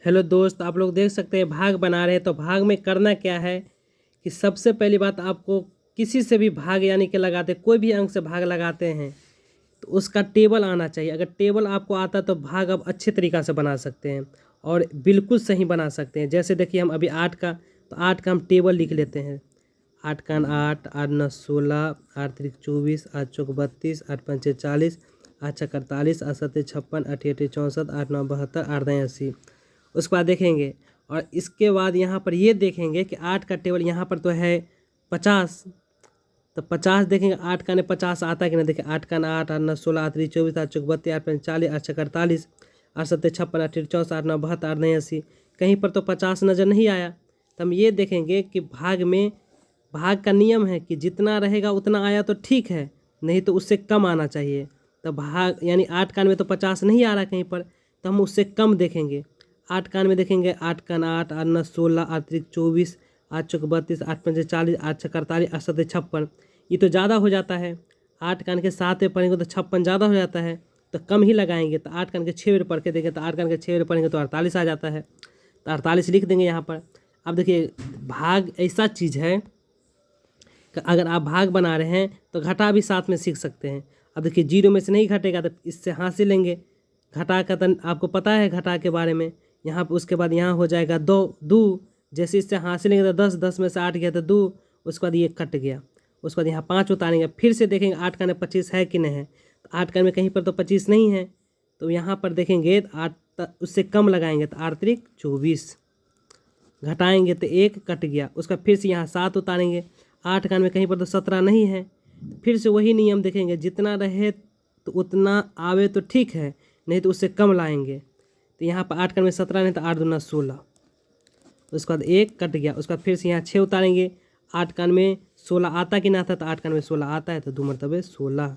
Hello दोस्त, आप लोग देख सकते हैं भाग बना रहे हैं। तो भाग में करना क्या है कि सबसे पहली बात आपको किसी से भी भाग यानी कि लगाते कोई भी अंक से भाग लगाते हैं तो उसका टेबल आना चाहिए। अगर टेबल आपको आता है तो भाग आप अच्छे तरीक़ा से बना सकते हैं और बिल्कुल सही बना सकते हैं। जैसे देखिए हम अभी 8 का, तो 8 का हम टेबल लिख लेते हैं। 8 का 8, 8 9 16, 8 3 24, 8 चौक 32, 8 5 40, 8 6 48, 8 7 56, 8 8 64, 8 9 72, 8 9 80। उसके बाद देखेंगे और इसके बाद यहाँ पर ये देखेंगे कि 8 का टेबल यहाँ पर तो है 50, तो 50 देखेंगे 8 का ने 50 आता है कि नहीं। देखिए 8 का 8, 8 9 16, 8 3 24, 8 चौक 32, 8 5 40, 8 6 48, 8 7 56, 8 8 64, 8 9 72, 8 9 80। कहीं पर तो 50 नज़र नहीं आया। तो हम ये देखेंगे कि भाग में भाग का नियम है कि जितना रहेगा उतना आया तो ठीक है, नहीं तो उससे कम आना चाहिए। तो भाग यानी 8 का में तो 50 नहीं आ रहा कहीं पर, तो हम उससे कम देखेंगे। 8 कान में देखेंगे 8 का 8, 8 9 16, 8 3 24, 8 चौक 32, 8 5 40, 8 6 48, 8 7 56। ये तो ज़्यादा हो जाता है। 8 कान के 7 में पढ़ेंगे तो 56 ज़्यादा हो जाता है, तो कम ही लगाएंगे। तो 8 कान के 6 में पढ़ के देखें तो 8 कान के 6 में पढ़ेंगे तो 48 आ जाता है, तो 48 लिख देंगे यहाँ पर। अब देखिए भाग ऐसा चीज़ है कि अगर आप भाग बना रहे हैं तो घटा भी साथ में सीख सकते हैं। अब देखिए 0 में से नहीं घटेगा तो इससे हासिल लेंगे। घटा का तो आपको पता है घटा के बारे में। यहाँ पर उसके बाद यहाँ हो जाएगा 2 2, जैसे इससे हासिल लेंगे तो 10, 10 में से 8 गया तो 2, उसके बाद ये कट गया। उसके बाद यहाँ 5 उतारेंगे, फिर से देखेंगे 8 का 25 है कि नहीं है। तो 8 का में कहीं पर तो 25 नहीं है, तो यहाँ पर देखेंगे 8 उससे कम लगाएंगे तो 8 3 24, घटाएंगे तो 1 कट गया। उसका फिर से यहाँ 7 उतारेंगे। 8 का में कहीं पर तो 17 नहीं है, फिर से वही नियम देखेंगे, जितना रहे तो उतना आवे तो ठीक है, नहीं तो उससे कम लाएंगे। तो यहाँ पर 8 का में 17 नहीं तो 8 दूना 16, उसके बाद 1 कट गया। उसका फिर से यहाँ 6 उतारेंगे। 8 कान में 16 आता कि ना आता, तो 8 कान में 16 आता है, तो 2 मरतबे 16।